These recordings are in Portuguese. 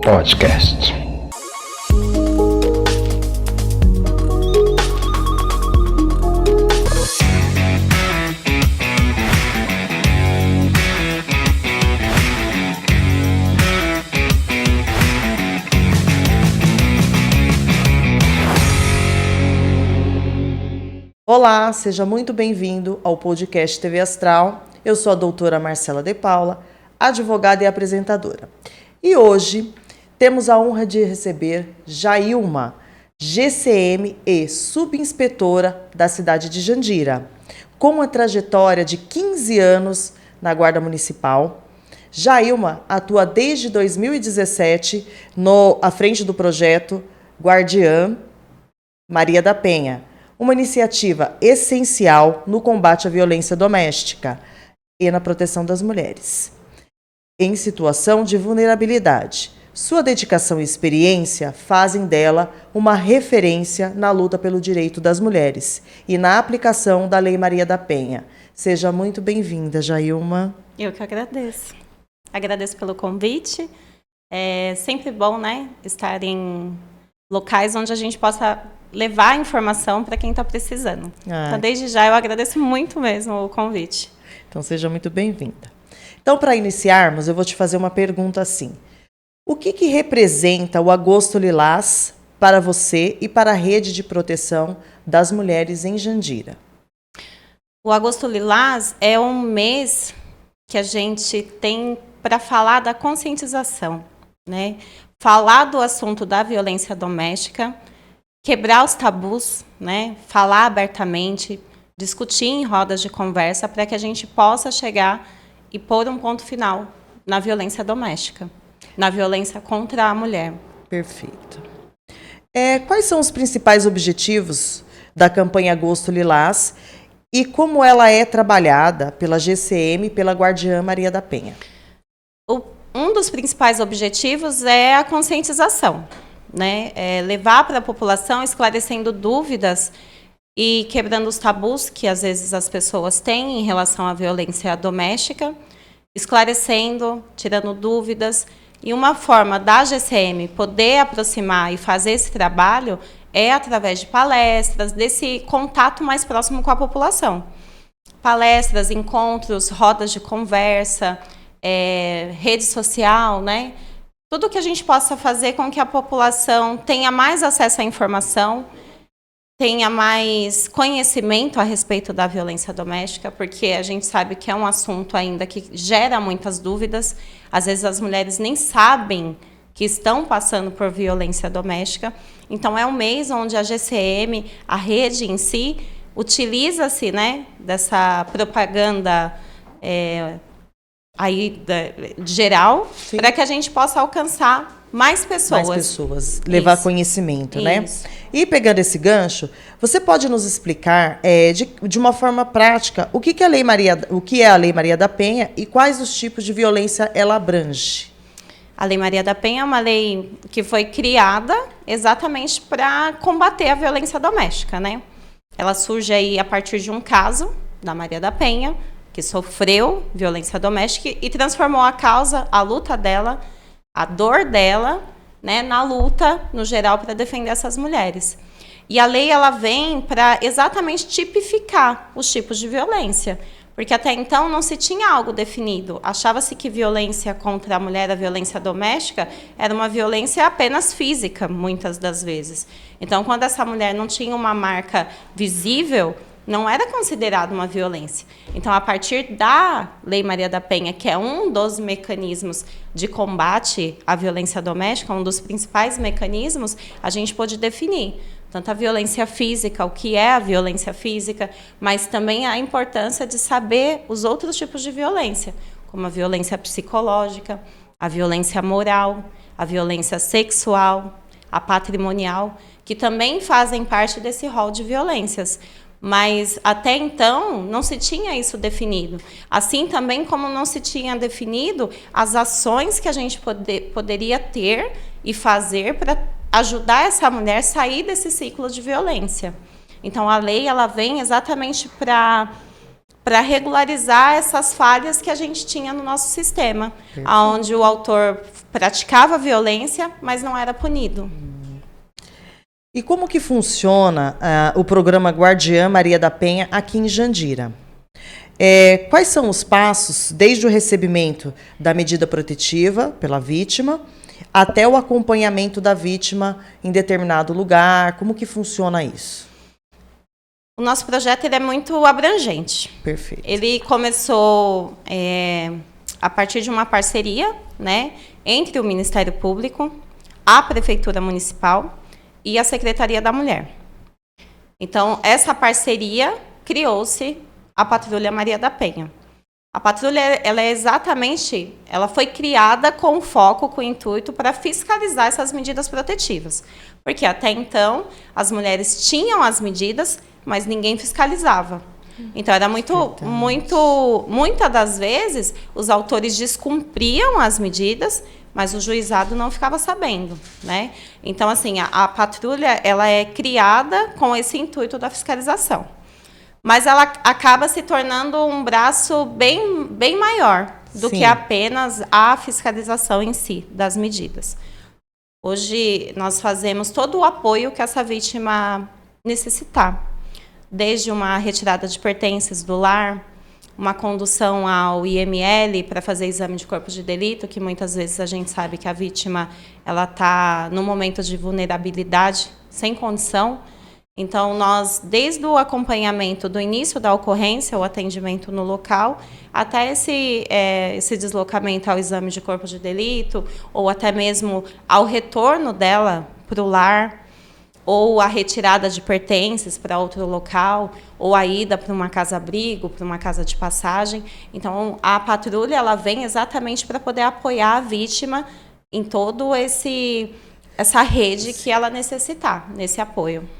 Podcast. Olá, seja muito bem-vindo ao podcast TV Astral. Eu sou a doutora Marcela de Paula, advogada e apresentadora. E hoje temos a honra de receber Jailma, GCM e subinspetora da cidade de Jandira. Com uma trajetória de 15 anos na Guarda Municipal, Jailma atua desde 2017 à frente do projeto Guardiã Maria da Penha, uma iniciativa essencial no combate à violência doméstica e na proteção das mulheres em situação de vulnerabilidade. Sua dedicação e experiência fazem dela uma referência na luta pelo direito das mulheres e na aplicação da Lei Maria da Penha. Seja muito bem-vinda, Jailma. Eu que agradeço. Agradeço pelo convite. É sempre bom, né, estar em locais onde a gente possa levar a informação para quem está precisando. Então, desde já, eu agradeço muito mesmo o convite. Então, seja muito bem-vinda. Então, para iniciarmos, eu vou te fazer uma pergunta assim. O que representa o Agosto Lilás para você e para a rede de proteção das mulheres em Jandira? O Agosto Lilás é um mês que a gente tem para falar da conscientização, né? Falar do assunto da violência doméstica, quebrar os tabus, né? Falar abertamente, discutir em rodas de conversa para que a gente possa chegar e pôr um ponto final na violência doméstica, na violência contra a mulher. Perfeito. Quais são os principais objetivos da campanha Agosto Lilás e como ela é trabalhada pela GCM e pela Guardiã Maria da Penha? Um dos principais objetivos é a conscientização, né? Levar para a população, esclarecendo dúvidas e quebrando os tabus que às vezes as pessoas têm em relação à violência doméstica, esclarecendo, tirando dúvidas. E uma forma da GCM poder aproximar e fazer esse trabalho é através de palestras, desse contato mais próximo com a população. Palestras, encontros, rodas de conversa, rede social, né? Tudo que a gente possa fazer com que a população tenha mais acesso à informação, tenha mais conhecimento a respeito da violência doméstica, porque a gente sabe que é um assunto ainda que gera muitas dúvidas. Às vezes as mulheres nem sabem que estão passando por violência doméstica. Então é um mês onde a GCM, a rede em si, utiliza-se, né, dessa propaganda geral, para que a gente possa alcançar mais pessoas. Levar conhecimento, né? E pegando esse gancho, você pode nos explicar de uma forma prática o que é a Lei Maria da Penha e quais os tipos de violência ela abrange? A Lei Maria da Penha é uma lei que foi criada exatamente para combater a violência doméstica, né? Ela surge aí a partir de um caso da Maria da Penha, que sofreu violência doméstica e transformou a causa, a luta dela, a dor dela, né, na luta, no geral, para defender essas mulheres. E a lei ela vem para exatamente tipificar os tipos de violência, porque até então não se tinha algo definido. Achava-se que violência contra a mulher, a violência doméstica, era uma violência apenas física, muitas das vezes. Então, quando essa mulher não tinha uma marca visível, não era considerado uma violência. Então, a partir da Lei Maria da Penha, que é um dos mecanismos de combate à violência doméstica, um dos principais mecanismos, a gente pôde definir tanto a violência física, o que é a violência física, mas também a importância de saber os outros tipos de violência, como a violência psicológica, a violência moral, a violência sexual, a patrimonial, que também fazem parte desse rol de violências. Mas, até então, não se tinha isso definido. Assim também como não se tinha definido as ações que a gente poderia ter e fazer para ajudar essa mulher a sair desse ciclo de violência. Então, a lei ela vem exatamente para para regularizar essas falhas que a gente tinha no nosso sistema, onde o autor praticava violência, mas não era punido. E como que funciona o programa Guardiã Maria da Penha aqui em Jandira? Quais são os passos, desde o recebimento da medida protetiva pela vítima, até o acompanhamento da vítima em determinado lugar? Como que funciona isso? O nosso projeto ele é muito abrangente. Perfeito. Ele começou a partir de uma parceria, né, entre o Ministério Público, a Prefeitura Municipal e a Secretaria da Mulher. Então, essa parceria criou-se a Patrulha Maria da Penha. A patrulha, ela foi criada com foco, com o intuito para fiscalizar essas medidas protetivas. Porque até então, as mulheres tinham as medidas, mas ninguém fiscalizava. Então, era muitas das vezes, os autores descumpriam as medidas, mas o juizado não ficava sabendo, né? Então, assim, a patrulha, ela é criada com esse intuito da fiscalização. Mas ela acaba se tornando um braço bem maior do que apenas a fiscalização em si das medidas. Hoje, nós fazemos todo o apoio que essa vítima necessitar, desde uma retirada de pertences do lar, uma condução ao IML para fazer exame de corpo de delito, que muitas vezes a gente sabe que a vítima ela está num momento de vulnerabilidade, sem condição. Então, nós, desde o acompanhamento do início da ocorrência, o atendimento no local, até esse deslocamento ao exame de corpo de delito, ou até mesmo ao retorno dela para o lar, ou a retirada de pertences para outro local, ou a ida para uma casa-abrigo, para uma casa de passagem. Então, a patrulha ela vem exatamente para poder apoiar a vítima em todo essa rede que ela necessitar, nesse apoio.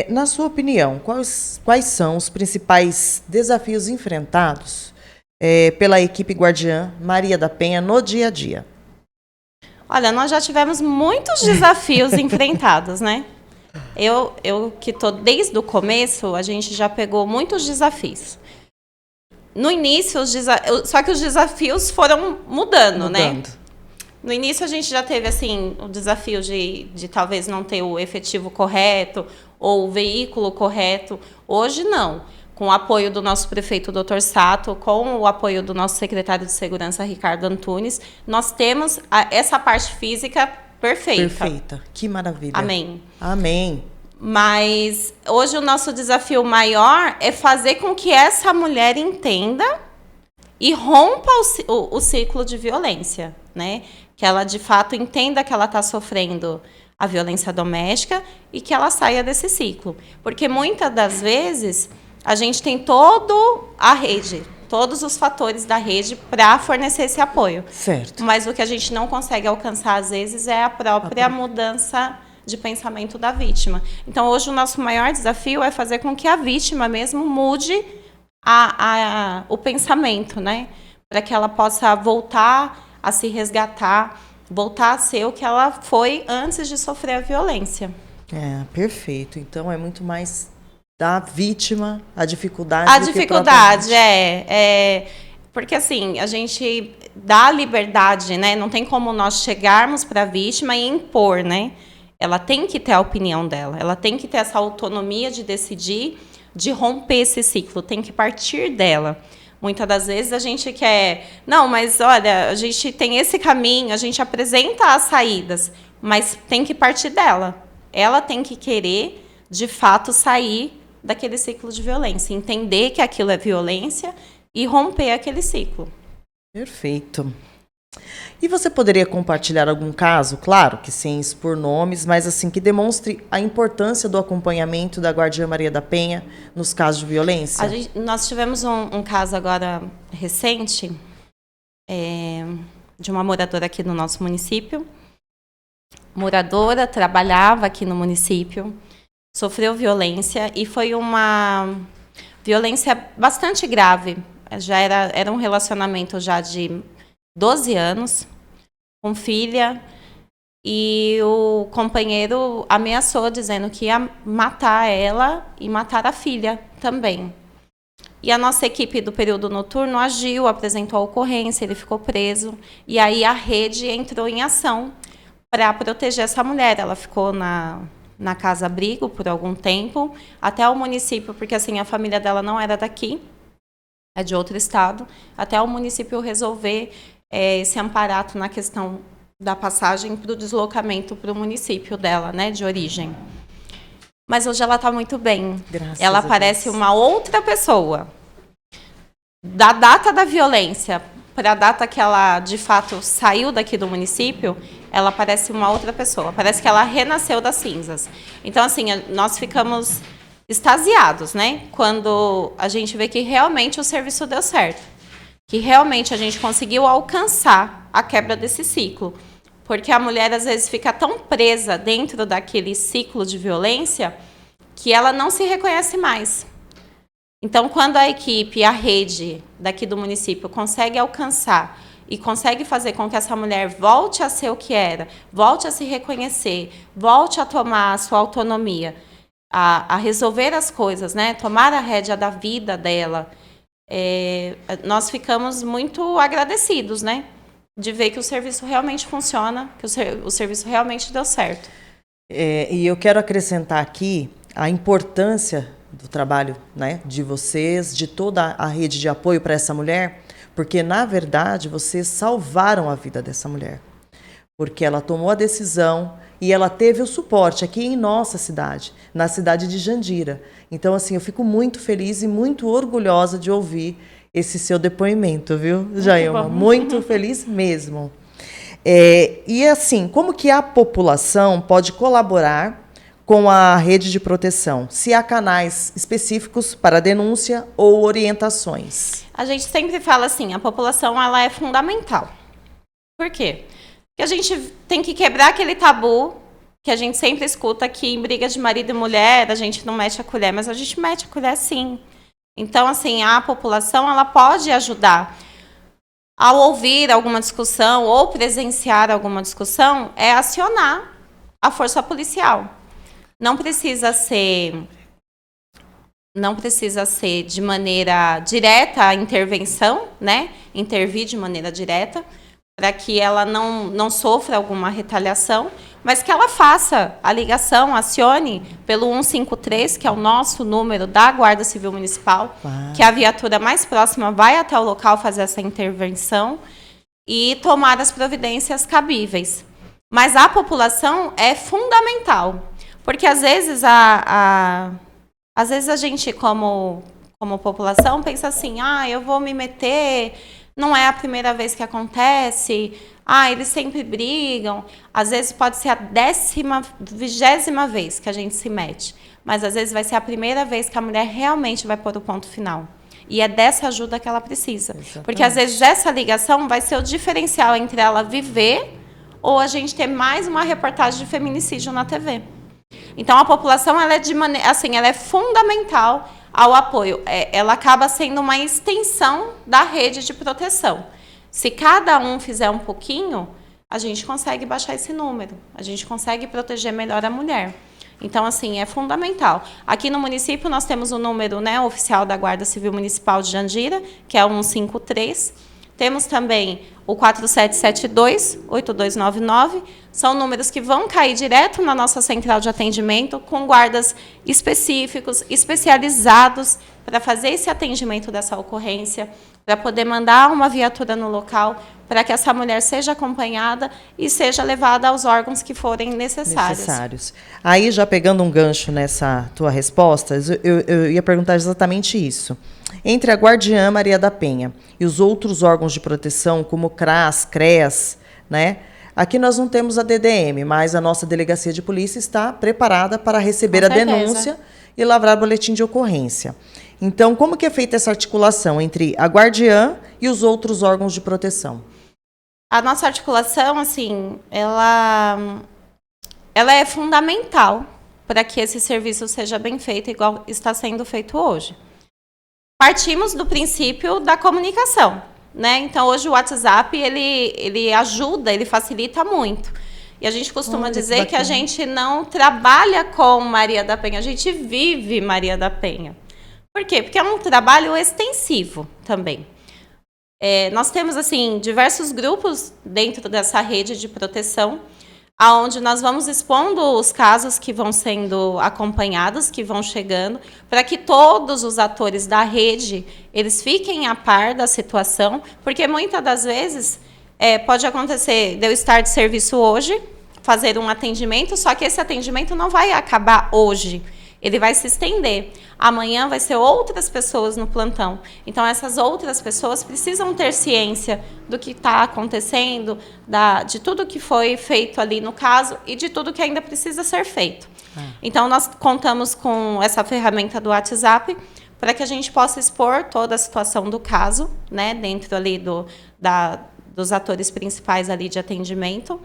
Na sua opinião, quais são os principais desafios enfrentados pela equipe Guardiã Maria da Penha no dia a dia? Olha, nós já tivemos muitos desafios enfrentados, né? Eu que estou desde o começo, a gente já pegou muitos desafios. No início, só que os desafios foram mudando, né? No início, a gente já teve assim, o desafio de talvez não ter o efetivo correto ou o veículo correto. Hoje, não. Com o apoio do nosso prefeito, Dr. Sato, com o apoio do nosso secretário de Segurança, Ricardo Antunes, nós temos essa parte física perfeita. Perfeita. Que maravilha. Amém. Amém. Mas hoje o nosso desafio maior é fazer com que essa mulher entenda e rompa o ciclo de violência, né? Que ela, de fato, entenda que ela está sofrendo a violência doméstica e que ela saia desse ciclo. Porque muitas das vezes a gente tem toda a rede, todos os fatores da rede para fornecer esse apoio. Certo. Mas o que a gente não consegue alcançar, às vezes, é a própria mudança de pensamento da vítima. Então, hoje, o nosso maior desafio é fazer com que a vítima mesmo mude o pensamento, né? Para que ela possa voltar a se resgatar, voltar a ser o que ela foi antes de sofrer a violência. Perfeito. Então, é muito mais da vítima, a dificuldade. A dificuldade, porque assim, a gente dá liberdade, né? Não tem como nós chegarmos para a vítima e impor, né? Ela tem que ter a opinião dela, ela tem que ter essa autonomia de decidir, de romper esse ciclo, tem que partir dela. Muitas das vezes a gente quer, não, mas olha, a gente tem esse caminho, a gente apresenta as saídas, mas tem que partir dela. Ela tem que querer, de fato, sair daquele ciclo de violência, entender que aquilo é violência e romper aquele ciclo. Perfeito. E você poderia compartilhar algum caso, claro que sem expor nomes, mas assim que demonstre a importância do acompanhamento da Guardiã Maria da Penha nos casos de violência? Nós tivemos um caso agora recente de uma moradora aqui no nosso município. Moradora, trabalhava aqui no município, sofreu violência e foi uma violência bastante grave. Já era um relacionamento já de 12 anos, com filha, e o companheiro ameaçou, dizendo que ia matar ela e matar a filha também. E a nossa equipe do período noturno agiu, apresentou a ocorrência, ele ficou preso. E aí a rede entrou em ação para proteger essa mulher. Ela ficou na casa-abrigo por algum tempo, até o município, porque assim, a família dela não era daqui, é de outro estado, até o município resolver esse amparato na questão da passagem para o deslocamento para o município dela, né, de origem. Mas hoje ela está muito bem. Graças ela a Deus. parece uma outra pessoa. Da data da violência para a data que ela, de fato, saiu daqui do município, ela parece uma outra pessoa. Parece que ela renasceu das cinzas. Então, assim, nós ficamos extasiados, né? Quando a gente vê que realmente o serviço deu certo. Que realmente a gente conseguiu alcançar a quebra desse ciclo. Porque a mulher, às vezes, fica tão presa dentro daquele ciclo de violência que ela não se reconhece mais. Então, quando a equipe, a rede daqui do município consegue alcançar e consegue fazer com que essa mulher volte a ser o que era, volte a se reconhecer, volte a tomar a sua autonomia, a resolver as coisas, né? Tomar a rédea da vida dela, nós ficamos muito agradecidos, né? De ver que o serviço realmente funciona, que o serviço realmente deu certo. E eu quero acrescentar aqui a importância do trabalho, né, de vocês, de toda a rede de apoio para essa mulher, porque, na verdade, vocês salvaram a vida dessa mulher. Porque ela tomou a decisão e ela teve o suporte aqui em nossa cidade, na cidade de Jandira. Então, assim, eu fico muito feliz e muito orgulhosa de ouvir esse seu depoimento, viu, Jailma? Muito feliz mesmo. E, assim, como que a população pode colaborar com a rede de proteção, se há canais específicos para denúncia ou orientações? A gente sempre fala assim, a população ela é fundamental. Por quê? Porque a gente tem que quebrar aquele tabu que a gente sempre escuta que em briga de marido e mulher a gente não mete a colher, mas a gente mete a colher sim. Então, assim, a população ela pode ajudar. Ao ouvir alguma discussão ou presenciar alguma discussão, é acionar a força policial. Não precisa ser de maneira direta a intervenção, né? Intervir de maneira direta, para que ela não sofra alguma retaliação, mas que ela faça a ligação, acione pelo 153, que é o nosso número da Guarda Civil Municipal, que a viatura mais próxima vai até o local fazer essa intervenção e tomar as providências cabíveis. Mas a população é fundamental. Porque às vezes a gente, como população, pensa assim, eu vou me meter, não é a primeira vez que acontece, eles sempre brigam. Às vezes pode ser a 20ª vez que a gente se mete, mas às vezes vai ser a primeira vez que a mulher realmente vai pôr o ponto final. E é dessa ajuda que ela precisa. Exatamente. Porque às vezes essa ligação vai ser o diferencial entre ela viver ou a gente ter mais uma reportagem de feminicídio na TV. Então, a população ela é fundamental ao apoio. Ela acaba sendo uma extensão da rede de proteção. Se cada um fizer um pouquinho, a gente consegue baixar esse número. A gente consegue proteger melhor a mulher. Então, assim, é fundamental. Aqui no município, nós temos o número, né, oficial da Guarda Civil Municipal de Jandira, que é o 153. Temos também o 4772-8299. São números que vão cair direto na nossa central de atendimento, com guardas específicos, especializados, para fazer esse atendimento dessa ocorrência, para poder mandar uma viatura no local, para que essa mulher seja acompanhada e seja levada aos órgãos que forem necessários. Aí, já pegando um gancho nessa tua resposta, eu ia perguntar exatamente isso. Entre a Guardiã Maria da Penha e os outros órgãos de proteção, como CRAS, CREAS, né? Aqui nós não temos a DDM, mas a nossa delegacia de polícia está preparada para receber a denúncia e lavrar boletim de ocorrência. Então, como que é feita essa articulação entre a Guardiã e os outros órgãos de proteção? A nossa articulação, assim, ela é fundamental para que esse serviço seja bem feito, igual está sendo feito hoje. Partimos do princípio da comunicação, né? Então, hoje o WhatsApp, ele ajuda, ele facilita muito. E a gente costuma dizer que a gente não trabalha com Maria da Penha, a gente vive Maria da Penha. Por quê? Porque é um trabalho extensivo também. Nós temos, assim, diversos grupos dentro dessa rede de proteção, aonde nós vamos expondo os casos que vão sendo acompanhados, que vão chegando, para que todos os atores da rede, eles fiquem a par da situação, porque muitas das vezes pode acontecer de eu estar de serviço hoje, fazer um atendimento, só que esse atendimento não vai acabar hoje. Ele vai se estender. Amanhã vai ser outras pessoas no plantão. Então, essas outras pessoas precisam ter ciência do que está acontecendo, de tudo que foi feito ali no caso e de tudo que ainda precisa ser feito. Então, nós contamos com essa ferramenta do WhatsApp para que a gente possa expor toda a situação do caso, né, dentro ali dos atores principais ali de atendimento,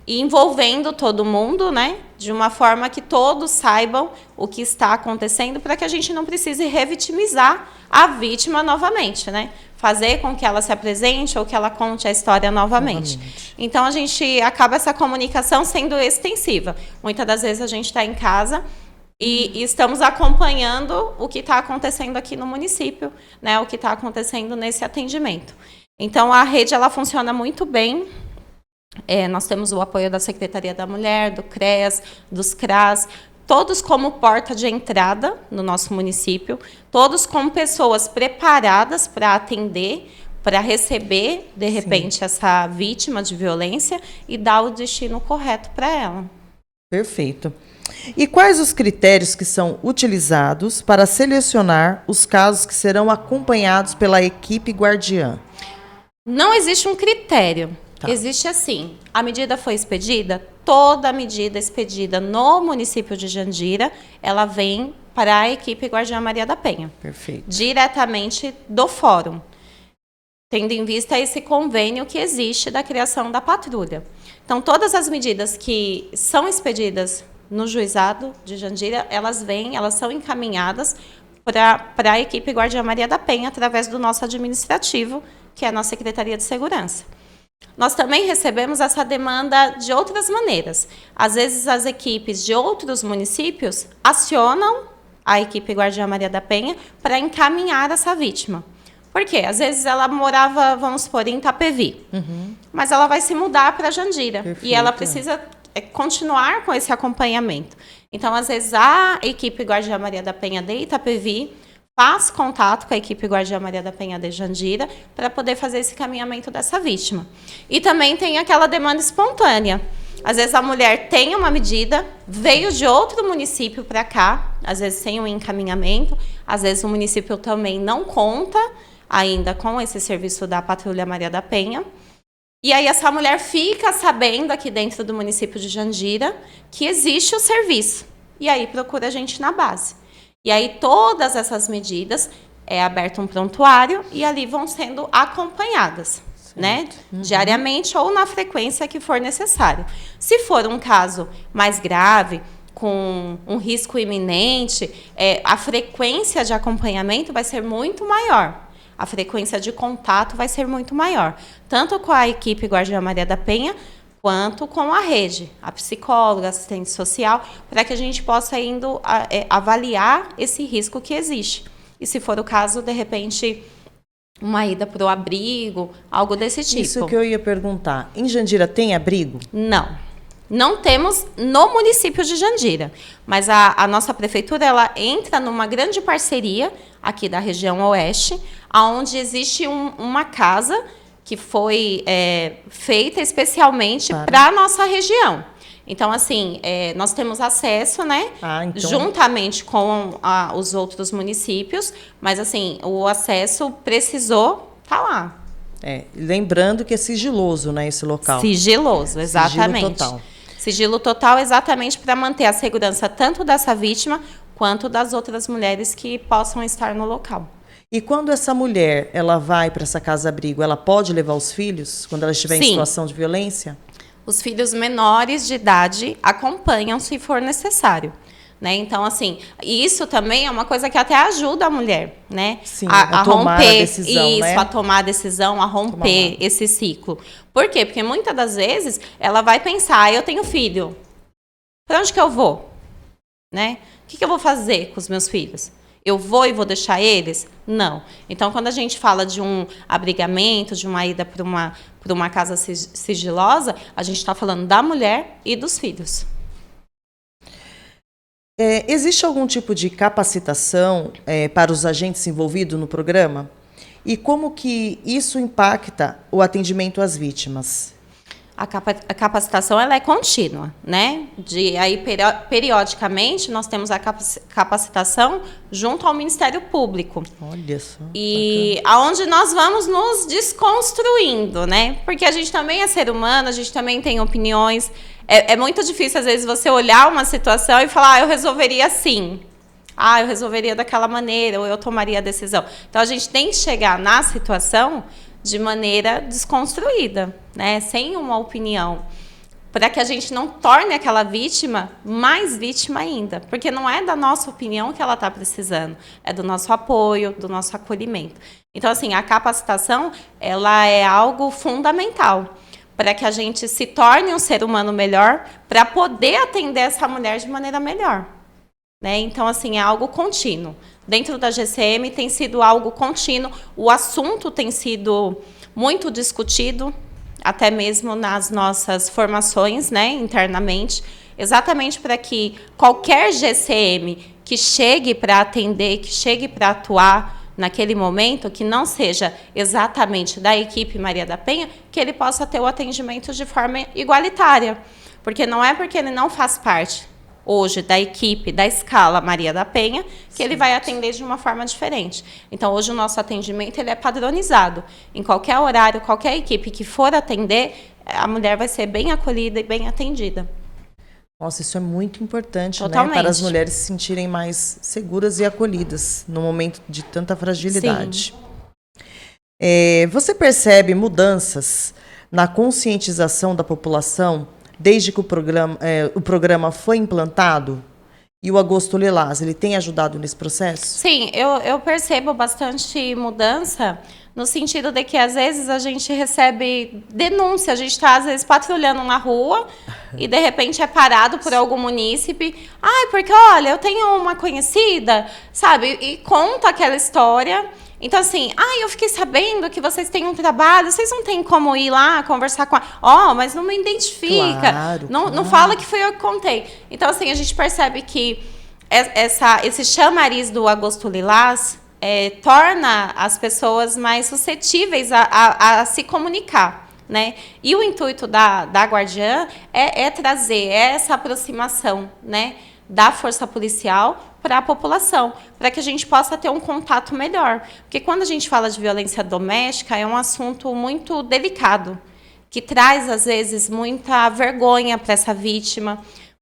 e envolvendo todo mundo, né, de uma forma que todos saibam o que está acontecendo, para que a gente não precise revitimizar a vítima novamente, né? Fazer com que ela se apresente ou que ela conte a história novamente. Então, a gente acaba essa comunicação sendo extensiva. Muitas das vezes a gente está em casa e estamos acompanhando o que está acontecendo aqui no município, né, o que está acontecendo nesse atendimento. Então, a rede ela funciona muito bem. Nós temos o apoio da Secretaria da Mulher, do CREAS, dos CRAS, todos como porta de entrada no nosso município, todos como pessoas preparadas para atender, para receber, de repente, essa vítima de violência e dar o destino correto para ela. Perfeito. E quais os critérios que são utilizados para selecionar os casos que serão acompanhados pela equipe guardiã? Não existe um critério. Existe assim, a medida foi expedida, toda medida expedida no município de Jandira, ela vem para a equipe Guardiã Maria da Penha. Perfeito. Diretamente do fórum, tendo em vista esse convênio que existe da criação da patrulha. Então, todas as medidas que são expedidas no juizado de Jandira, elas são encaminhadas para a equipe Guardiã Maria da Penha, através do nosso administrativo, que é a nossa Secretaria de Segurança. Nós também recebemos essa demanda de outras maneiras. Às vezes, as equipes de outros municípios acionam a equipe Guardiã Maria da Penha para encaminhar essa vítima. Por quê? Às vezes, ela morava, vamos supor, em Itapevi, mas ela vai se mudar para Jandira. Perfeito. E ela precisa continuar com esse acompanhamento. Então, às vezes, a equipe Guardiã Maria da Penha de Itapevi faz contato com a equipe Guardiã Maria da Penha de Jandira para poder fazer esse caminhamento dessa vítima. E também tem aquela demanda espontânea. Às vezes a mulher tem uma medida, veio de outro município para cá, às vezes sem um encaminhamento, às vezes o município também não conta ainda com esse serviço da Patrulha Maria da Penha. E aí essa mulher fica sabendo aqui dentro do município de Jandira que existe o serviço. E aí procura a gente na base. E aí, todas essas medidas, é aberto um prontuário e ali vão sendo acompanhadas, né? Diariamente ou na frequência que for necessário. Se for um caso mais grave, com um risco iminente, a frequência de acompanhamento vai ser muito maior. A frequência de contato vai ser muito maior. Tanto com a equipe Guardiã Maria da Penha, quanto com a rede, a psicóloga, a assistente social, para que a gente possa avaliar esse risco que existe. E se for o caso, de repente, uma ida para o abrigo, algo desse tipo. Isso que eu ia perguntar. Em Jandira tem abrigo? Não. Não temos no município de Jandira, mas a nossa prefeitura ela entra numa grande parceria aqui da região oeste, onde existe uma casa que foi feita especialmente para a nossa região. Então, assim, nós temos acesso, né, juntamente com os outros municípios, mas, assim, o acesso precisou estar lá. Lembrando que é sigiloso, né, esse local. Sigiloso, exatamente. Sigilo total. Sigilo total exatamente para manter a segurança tanto dessa vítima quanto das outras mulheres que possam estar no local. E quando essa mulher ela vai para essa casa-abrigo, ela pode levar os filhos quando ela estiver em situação de violência? Os filhos menores de idade acompanham se for necessário. Né? Então, assim, isso também é uma coisa que até ajuda a mulher, né? Sim, a tomar romper a decisão, isso, né? A tomar a decisão, a romper esse ciclo. Por quê? Porque muitas das vezes ela vai pensar, eu tenho filho, para onde que eu vou? Né? O que eu vou fazer com os meus filhos? Eu vou e vou deixar eles? Não. Então, quando a gente fala de um abrigamento, de uma ida para uma casa sigilosa, a gente está falando da mulher e dos filhos. Existe algum tipo de capacitação para os agentes envolvidos no programa? E como que isso impacta o atendimento às vítimas? A capacitação ela é contínua, né? Periodicamente, nós temos a capacitação junto ao Ministério Público. Olha só. E aonde nós vamos nos desconstruindo, né? Porque a gente também é ser humano, a gente também tem opiniões. É muito difícil, às vezes, você olhar uma situação e falar, eu resolveria assim. Eu resolveria daquela maneira, ou eu tomaria a decisão. Então, a gente tem que chegar na situação de maneira desconstruída, né? Sem uma opinião, para que a gente não torne aquela vítima mais vítima ainda, porque não é da nossa opinião que ela está precisando, é do nosso apoio, do nosso acolhimento. Então, assim, a capacitação, ela é algo fundamental para que a gente se torne um ser humano melhor, para poder atender essa mulher de maneira melhor, né? Então, assim, é algo contínuo. Dentro da GCM tem sido algo contínuo, o assunto tem sido muito discutido, até mesmo nas nossas formações, né, internamente, exatamente para que qualquer GCM que chegue para atender, que chegue para atuar naquele momento, que não seja exatamente da equipe Maria da Penha, que ele possa ter o atendimento de forma igualitária. Porque não é porque ele não faz parte hoje da equipe, da escala Maria da Penha, que ele vai atender de uma forma diferente. Então, hoje o nosso atendimento ele é padronizado. Em qualquer horário, qualquer equipe que for atender, a mulher vai ser bem acolhida e bem atendida. Nossa, isso é muito importante, né? Totalmente. Para as mulheres se sentirem mais seguras e acolhidas no momento de tanta fragilidade. Você percebe mudanças na conscientização da população desde que o programa foi implantado? E o Agosto Lilás, ele tem ajudado nesse processo? Sim, eu percebo bastante mudança no sentido de que, às vezes, a gente recebe denúncia. A gente está, às vezes, patrulhando na rua e, de repente, é parado por algum munícipe. Porque, olha, eu tenho uma conhecida, sabe? E conta aquela história. Então, assim, eu fiquei sabendo que vocês têm um trabalho, vocês não têm como ir lá conversar com a... mas não me identifica. Claro, não fala que foi eu que contei. Então, assim, a gente percebe que esse chamariz do Agosto Lilás torna as pessoas mais suscetíveis a se comunicar, né? E o intuito da Guardiã é trazer essa aproximação, né, da força policial para a população, para que a gente possa ter um contato melhor. Porque quando a gente fala de violência doméstica, é um assunto muito delicado, que traz, às vezes, muita vergonha para essa vítima,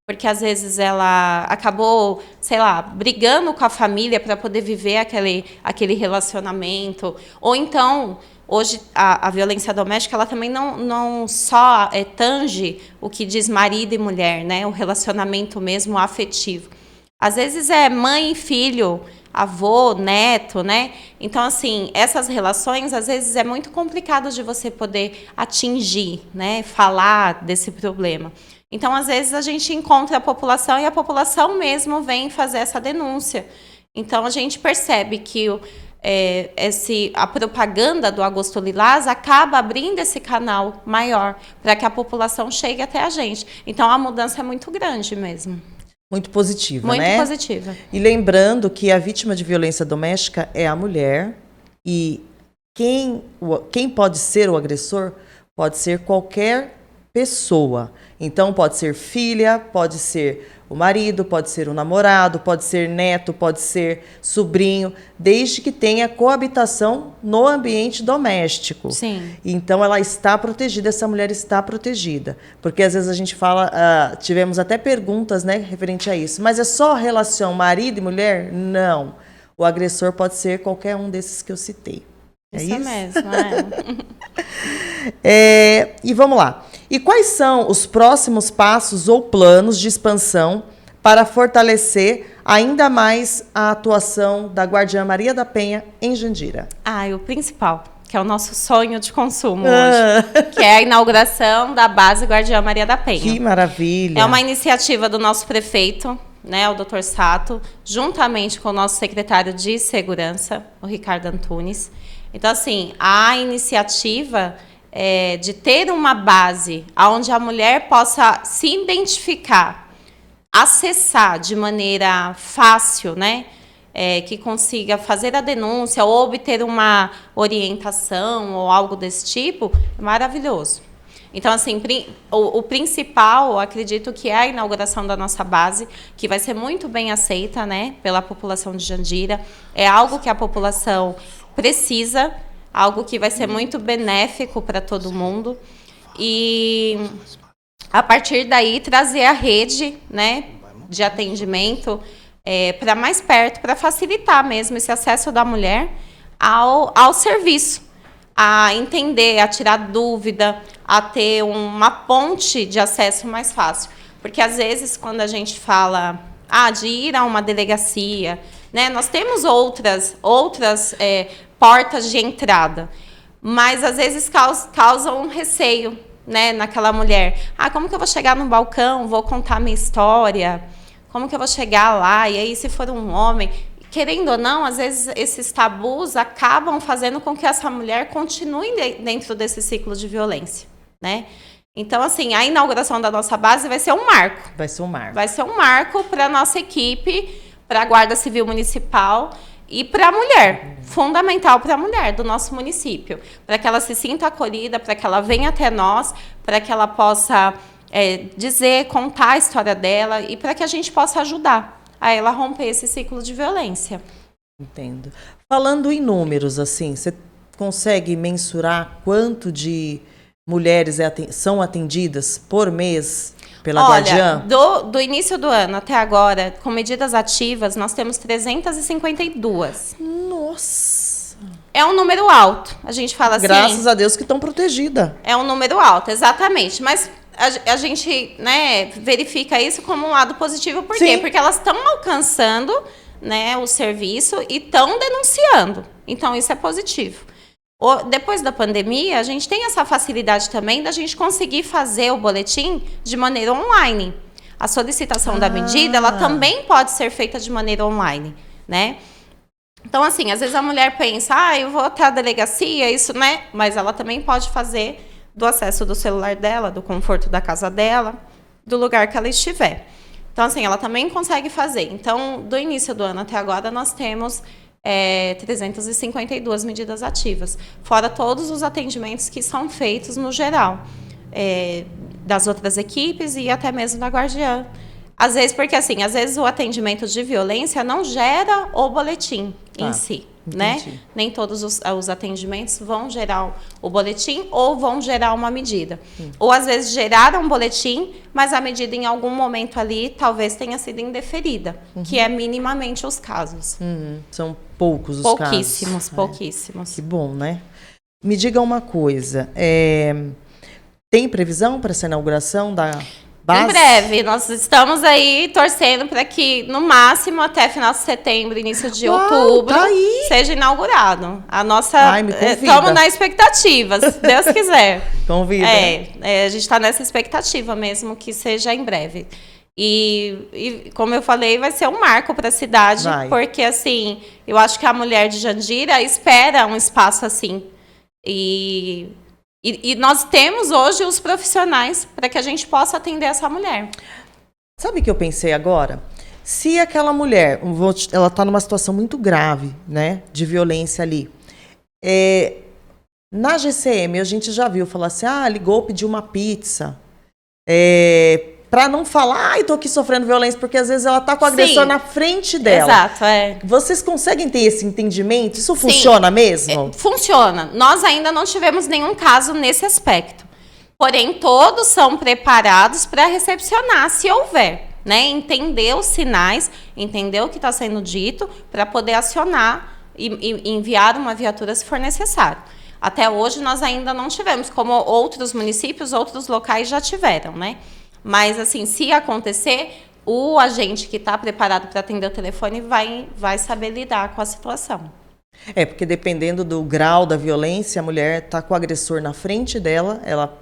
porque, às vezes, ela acabou, sei lá, brigando com a família para poder viver aquele relacionamento. Ou então, hoje, a violência doméstica ela também não só tange o que diz marido e mulher, né? O relacionamento mesmo afetivo. Às vezes é mãe e filho, avô, neto, né? Então, assim, essas relações, às vezes, é muito complicado de você poder atingir, né? Falar desse problema. Então, às vezes, a gente encontra a população e a população mesmo vem fazer essa denúncia. Então, a gente percebe que a propaganda do Agosto Lilás acaba abrindo esse canal maior para que a população chegue até a gente. Então, a mudança é muito grande mesmo. Muito positiva, né? Muito positiva. E lembrando que a vítima de violência doméstica é a mulher e quem pode ser o agressor pode ser qualquer pessoa. Então, pode ser filha, pode ser o marido, pode ser o namorado, pode ser neto, pode ser sobrinho, desde que tenha coabitação no ambiente doméstico. Sim. Então, ela está protegida, essa mulher está protegida. Porque, às vezes, a gente fala, tivemos até perguntas, né, referente a isso. Mas é só relação marido e mulher? Não. O agressor pode ser qualquer um desses que eu citei. Isso mesmo, E vamos lá. E quais são os próximos passos ou planos de expansão para fortalecer ainda mais a atuação da Guardiã Maria da Penha em Jandira? O principal, que é o nosso sonho de consumo hoje, que é a inauguração da base Guardiã Maria da Penha. Que maravilha! É uma iniciativa do nosso prefeito, né, o Dr. Sato, juntamente com o nosso secretário de Segurança, o Ricardo Antunes. Então, assim, a iniciativa de ter uma base onde a mulher possa se identificar, acessar de maneira fácil, né, que consiga fazer a denúncia ou obter uma orientação ou algo desse tipo, é maravilhoso. Então, assim, o principal, eu acredito que é a inauguração da nossa base, que vai ser muito bem aceita, né, pela população de Jandira. É algo que a população precisa, algo que vai ser muito benéfico para todo mundo. E, a partir daí, trazer a rede, né, de atendimento para mais perto, para facilitar mesmo esse acesso da mulher ao serviço, a entender, a tirar dúvida, a ter uma ponte de acesso mais fácil. Porque, às vezes, quando a gente fala de ir a uma delegacia, né, nós temos outras portas de entrada, mas, às vezes, causam um receio, né, naquela mulher. Como que eu vou chegar no balcão, vou contar minha história? Como que eu vou chegar lá? E aí, se for um homem... Querendo ou não, às vezes esses tabus acabam fazendo com que essa mulher continue dentro desse ciclo de violência, né? Então, assim, a inauguração da nossa base vai ser um marco. Vai ser um marco. Vai ser um marco para a nossa equipe, para a Guarda Civil Municipal e para a mulher, fundamental para a mulher do nosso município, para que ela se sinta acolhida, para que ela venha até nós, para que ela possa dizer, contar a história dela e para que a gente possa ajudar a ela romper esse ciclo de violência. Entendo. Falando em números, assim, você consegue mensurar quanto de mulheres são atendidas por mês pela Guardiã? Do início do ano até agora, com medidas ativas, nós temos 352. Nossa! É um número alto. A gente fala assim... Graças a Deus que estão protegidas. É um número alto, exatamente. Mas... A gente, né, verifica isso como um lado positivo. Por quê? Porque elas estão alcançando, né, o serviço e estão denunciando. Então, isso é positivo. Depois da pandemia, a gente tem essa facilidade também da gente conseguir fazer o boletim de maneira online. A solicitação da medida, ela também pode ser feita de maneira online, né? Então, assim, às vezes a mulher pensa, eu vou até a delegacia, isso, né? Mas ela também pode fazer do acesso do celular dela, do conforto da casa dela, do lugar que ela estiver. Então, assim, ela também consegue fazer. Então, do início do ano até agora, nós temos 352 medidas ativas, fora todos os atendimentos que são feitos no geral, das outras equipes e até mesmo da Guardiã. Às vezes, porque assim, às vezes o atendimento de violência não gera o boletim em si. Né? Nem todos os atendimentos vão gerar o boletim ou vão gerar uma medida. Ou, às vezes, geraram um boletim, mas a medida, em algum momento ali, talvez tenha sido indeferida, que é minimamente os casos. São poucos os pouquíssimos, casos. Pouquíssimos. Que bom, né? Me diga uma coisa, tem previsão para essa inauguração da base? Em breve, nós estamos aí torcendo para que, no máximo, até final de setembro, início de outubro, seja inaugurado. A nossa... Estamos na expectativa, se Deus quiser. Convida. A gente está nessa expectativa mesmo, que seja em breve. E como eu falei, vai ser um marco para a cidade, porque, assim, eu acho que a mulher de Jandira espera um espaço assim. E nós temos hoje os profissionais para que a gente possa atender essa mulher. Sabe o que eu pensei agora? Se aquela mulher, ela está numa situação muito grave, né, de violência ali, na GCM a gente já viu falar assim, ligou, pediu uma pizza, para não falar, tô aqui sofrendo violência, porque às vezes ela tá com o agressor na frente dela. Exato, Vocês conseguem ter esse entendimento? Isso funciona mesmo? Funciona. Nós ainda não tivemos nenhum caso nesse aspecto. Porém, todos são preparados para recepcionar, se houver, né? Entender os sinais, entender o que está sendo dito, para poder acionar e enviar uma viatura se for necessário. Até hoje, nós ainda não tivemos, como outros municípios, outros locais já tiveram, né? Mas, assim, se acontecer, o agente que está preparado para atender o telefone vai saber lidar com a situação. Porque dependendo do grau da violência, a mulher tá com o agressor na frente dela, ela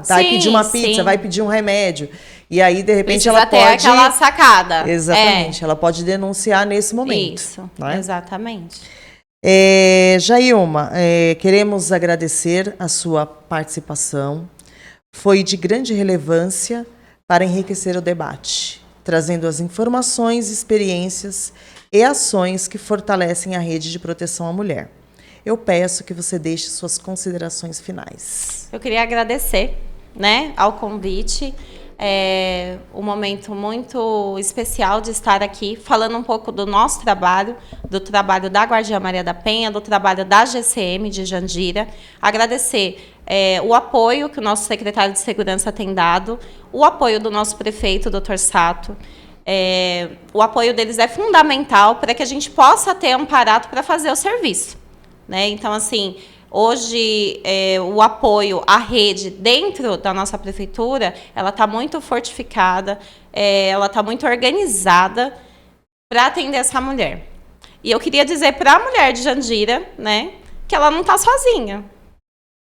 vai pedir uma pizza, vai pedir um remédio. E aí, de repente, precisa ela ter pode... aquela sacada. Exatamente, ela pode denunciar nesse momento. Isso, né? exatamente. Jailma, queremos agradecer a sua participação. Foi de grande relevância para enriquecer o debate, trazendo as informações, experiências e ações que fortalecem a rede de proteção à mulher. Eu peço que você deixe suas considerações finais. Eu queria agradecer, ao convite. Um momento muito especial de estar aqui falando um pouco do nosso trabalho, do trabalho da Guardiã Maria da Penha, do trabalho da GCM de Jandira. Agradecer o apoio que o nosso secretário de Segurança tem dado, o apoio do nosso prefeito, Dr. Sato. O apoio deles é fundamental para que a gente possa ter um aparato para fazer o serviço. Então, assim, hoje, o apoio à rede dentro da nossa prefeitura, ela está muito fortificada, ela está muito organizada para atender essa mulher. E eu queria dizer para a mulher de Jandira, que ela não está sozinha.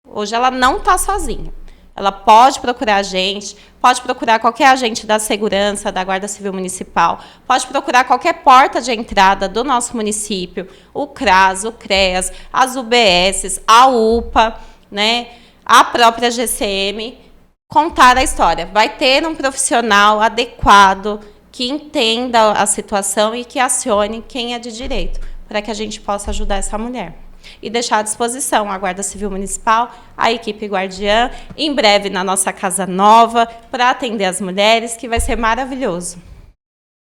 Hoje ela não está sozinha. Ela pode procurar a gente, pode procurar qualquer agente da segurança, da Guarda Civil Municipal, pode procurar qualquer porta de entrada do nosso município, o CRAS, o CREAS, as UBSs, a UPA, a própria GCM, contar a história. Vai ter um profissional adequado que entenda a situação e que acione quem é de direito, para que a gente possa ajudar essa mulher. E deixar à disposição a Guarda Civil Municipal, a equipe Guardiã, em breve na nossa casa nova, para atender as mulheres, que vai ser maravilhoso.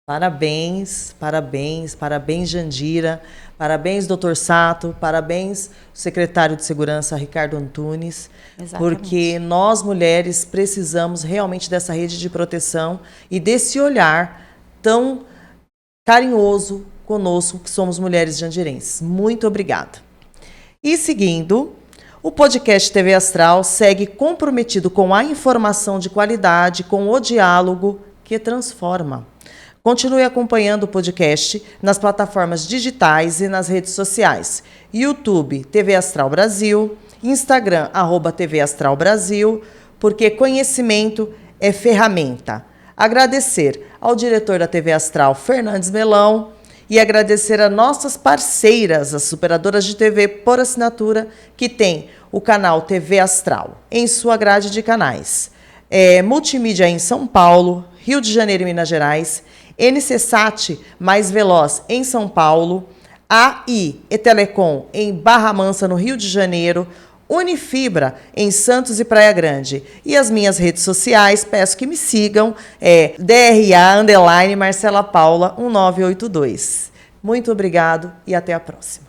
Parabéns, parabéns, parabéns, Jandira, parabéns, doutor Sato, parabéns, secretário de Segurança, Ricardo Antunes, Exatamente. Porque nós, mulheres, precisamos realmente dessa rede de proteção e desse olhar tão carinhoso conosco, que somos mulheres jandirenses. Muito obrigada. E seguindo, o podcast TV Astral segue comprometido com a informação de qualidade, com o diálogo que transforma. Continue acompanhando o podcast nas plataformas digitais e nas redes sociais. YouTube, TV Astral Brasil, Instagram, @TV Astral Brasil, porque conhecimento é ferramenta. Agradecer ao diretor da TV Astral, Fernandes Melão, e agradecer a nossas parceiras, as operadoras de TV por assinatura, que tem o canal TV Astral em sua grade de canais. Multimídia em São Paulo, Rio de Janeiro e Minas Gerais, NCSat mais veloz em São Paulo, AI e Telecom em Barra Mansa, no Rio de Janeiro, Unifibra em Santos e Praia Grande. E as minhas redes sociais, peço que me sigam, DRA_Marcela Paula 1982. Muito obrigado e até a próxima.